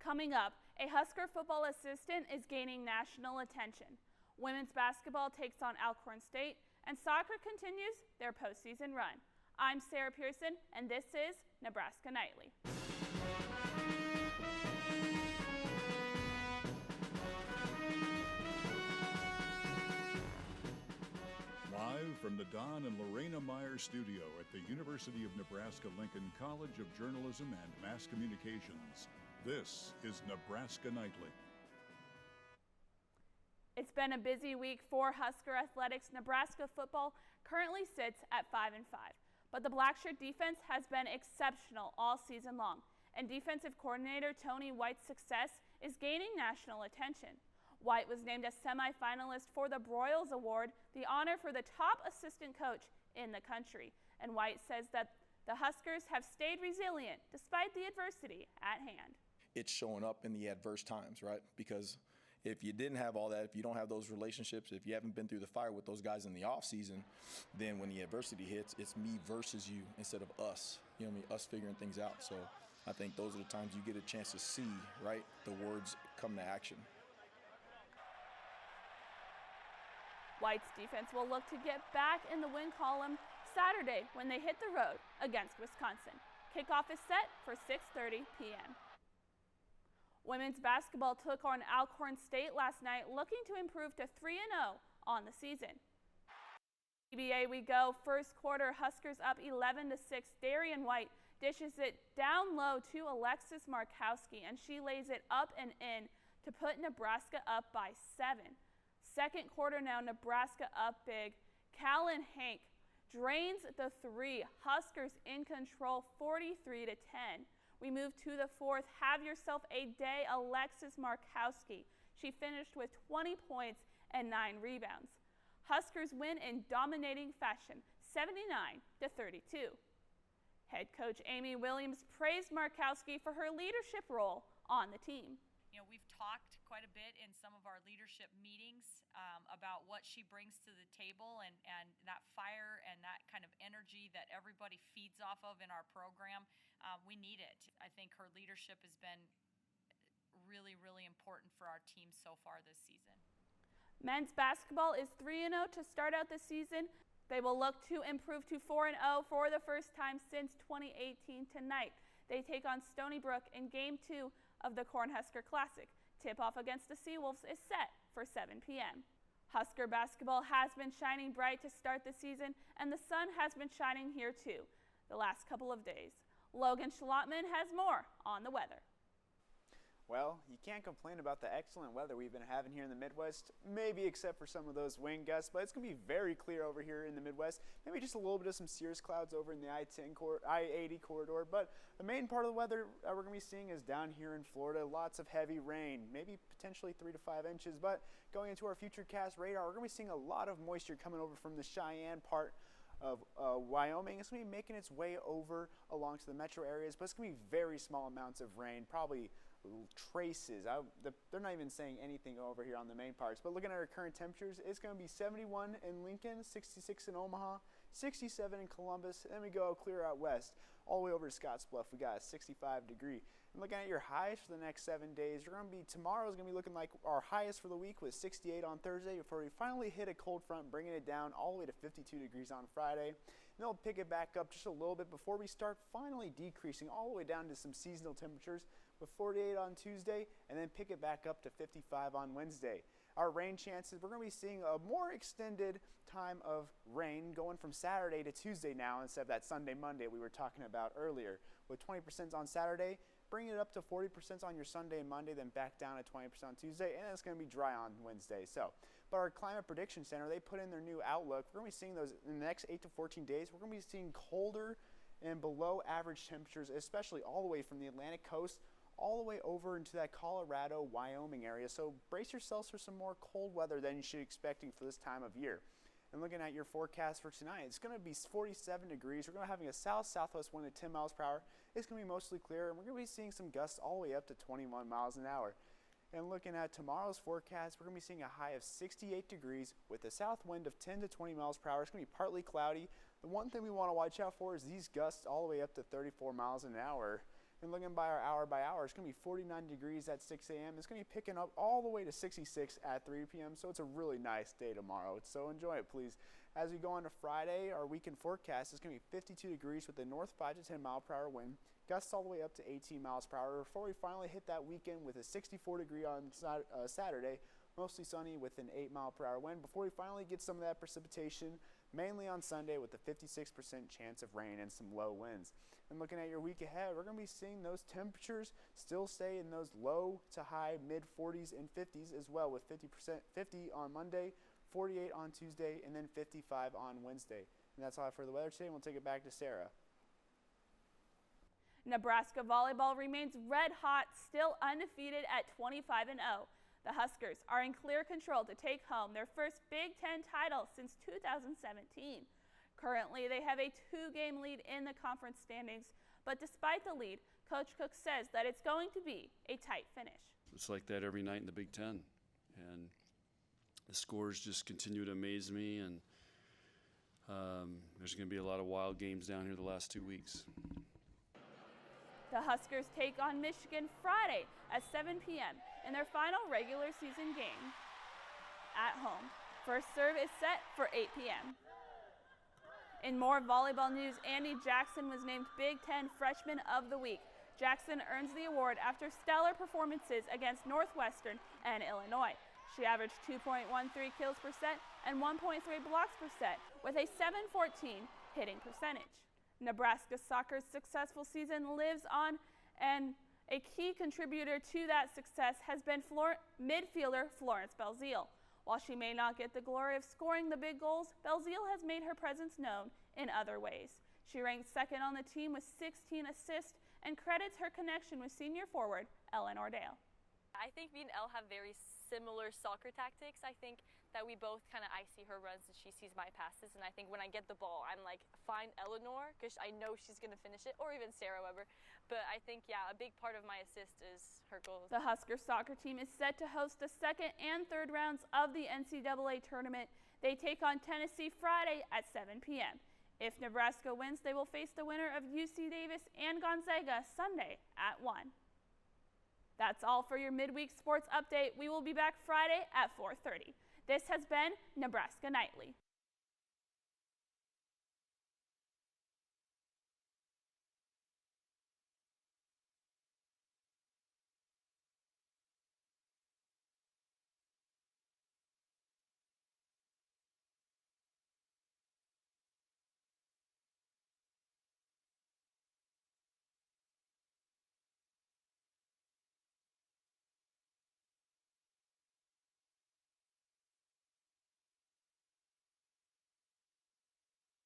Coming up, a Husker football assistant is gaining national attention. Women's basketball takes on Alcorn State, and soccer continues their postseason run. I'm Sarah Pearson, and this is Nebraska Nightly. Live from the Don and Lorena Meyer studio at the University of Nebraska-Lincoln College of Journalism and Mass Communications, this is Nebraska Nightly. It's been a busy week for Husker athletics. Nebraska football currently sits at 5-5, but the Blackshirt defense has been exceptional all season long, and defensive coordinator Tony White's success is gaining national attention. White was named a semifinalist for the Broyles Award, the honor for the top assistant coach in the country. And White says that the Huskers have stayed resilient despite the adversity at hand. It's showing up in the adverse times, right? Because if you didn't have all that, if you don't have those relationships, if you haven't been through the fire with those guys in the off season, then when the adversity hits, it's me versus you instead of us. You know what I mean? Us figuring things out. So I think those are the times you get a chance to see, right, the words come to action. White's defense will look to get back in the win column Saturday when they hit the road against Wisconsin. Kickoff is set for 6:30 p.m. Women's basketball took on Alcorn State last night, looking to improve to 3-0 on the season. NBA we go. First quarter, Huskers up 11-6. Darian White dishes it down low to Alexis Markowski, and she lays it up and in to put Nebraska up by 7. Second quarter now, Nebraska up big. Callan Hank drains the three. Huskers in control, 43-10. We move to the fourth. Have yourself a day, Alexis Markowski. She finished with 20 points and 9 rebounds. Huskers win in dominating fashion, 79-32. Head coach Amy Williams praised Markowski for her leadership role on the team. You know, we've talked quite a bit in some of our leadership meetings about what she brings to the table and that fire and that kind of energy that everybody feeds off of in our program. We need it. I think her leadership has been really, really important for our team so far this season. Men's basketball is 3-0 to start out the season. They will look to improve to 4-0 for the first time since 2018 tonight. They take on Stony Brook in Game 2 of the Cornhusker Classic. Tip-off against the Seawolves is set for 7 p.m. Husker basketball has been shining bright to start the season, and the sun has been shining here too the last couple of days. Logan Schlotman has more on the weather. Well, you can't complain about the excellent weather we've been having here in the Midwest, maybe except for some of those wind gusts, but it's going to be very clear over here in the Midwest. Maybe just a little bit of some cirrus clouds over in the I-80 corridor, but the main part of the weather we're going to be seeing is down here in Florida. Lots of heavy rain, maybe potentially 3 to 5 inches, but going into our futurecast radar, we're going to be seeing a lot of moisture coming over from the Cheyenne part of Wyoming. It's going to be making its way over along to the metro areas, but it's going to be very small amounts of rain, probably traces. They're not even saying anything over here on the main parts, but looking at our current temperatures, it's going to be 71 in Lincoln, 66 in Omaha, 67 in Columbus, and then we go clear out west all the way over to Scottsbluff. We got a 65 degree. And looking at your highs for the next 7 days, tomorrow is going to be looking like our highest for the week with 68 on Thursday before we finally hit a cold front, bringing it down all the way to 52 degrees on Friday. And they'll pick it back up just a little bit before we start finally decreasing all the way down to some seasonal temperatures with 48 on Tuesday, and then pick it back up to 55 on Wednesday. Our rain chances, we're going to be seeing a more extended time of rain going from Saturday to Tuesday now instead of that Sunday, Monday we were talking about earlier. With 20% on Saturday, bring it up to 40% on your Sunday and Monday, then back down to 20% on Tuesday, and it's going to be dry on Wednesday. But our Climate Prediction Center, they put in their new outlook. We're going to be seeing those in the next 8 to 14 days. We're going to be seeing colder and below average temperatures, especially all the way from the Atlantic coast all the way over into that Colorado, Wyoming area. So brace yourselves for some more cold weather than you should be expecting for this time of year. And looking at your forecast for tonight, it's going to be 47 degrees. We're going to be having a south-southwest wind at 10 miles per hour. It's going to be mostly clear, and we're going to be seeing some gusts all the way up to 21 miles an hour. And looking at tomorrow's forecast, we're going to be seeing a high of 68 degrees with a south wind of 10 to 20 miles per hour. It's going to be partly cloudy. The one thing we want to watch out for is these gusts all the way up to 34 miles an hour. And looking by our hour by hour, it's going to be 49 degrees at 6 a.m. It's going to be picking up all the way to 66 at 3 p.m. So it's a really nice day tomorrow. So enjoy it, please. As we go on to Friday, our weekend forecast is going to be 52 degrees with a north 5 to 10 mile per hour wind. Gusts all the way up to 18 miles per hour before we finally hit that weekend with a 64 degree on Saturday. Mostly sunny with an 8 mile per hour wind before we finally get some of that precipitation, mainly on Sunday with a 56% chance of rain and some low winds. And looking at your week ahead, we're going to be seeing those temperatures still stay in those low to high mid 40s and 50s as well, with 50 on Monday, 48 on Tuesday, and then 55 on Wednesday. And that's all I have for the weather today, and we'll take it back to Sarah. Nebraska Volleyball remains red hot, still undefeated at 25-0. The Huskers are in clear control to take home their first Big Ten title since 2017. Currently, they have a 2-game lead in the conference standings, but despite the lead, Coach Cook says that it's going to be a tight finish. It's like that every night in the Big Ten, and the scores just continue to amaze me, and there's going to be a lot of wild games down here the last 2 weeks. The Huskers take on Michigan Friday at 7 p.m. in their final regular season game at home. First serve is set for 8 p.m. In more volleyball news, Andy Jackson was named Big Ten Freshman of the Week. Jackson earns the award after stellar performances against Northwestern and Illinois. She averaged 2.13 kills per set and 1.3 blocks per set with a .714 hitting percentage. Nebraska soccer's successful season lives on, and a key contributor to that success has been midfielder Florence Belzile. While she may not get the glory of scoring the big goals, Belzile has made her presence known in other ways. She ranks second on the team with 16 assists and credits her connection with senior forward Ellen Ordale. I think me and Elle have very similar soccer tactics. I think that we both I see her runs and she sees my passes, and I think when I get the ball, I'm like, find Eleanor, because I know she's going to finish it, or even Sarah Weber. But I think, yeah, a big part of my assist is her goals. The Husker soccer team is set to host the second and third rounds of the NCAA tournament. They take on Tennessee Friday at 7 p.m. If Nebraska wins, they will face the winner of UC Davis and Gonzaga Sunday at 1. That's all for your midweek sports update. We will be back Friday at 4:30. This has been Nebraska Nightly.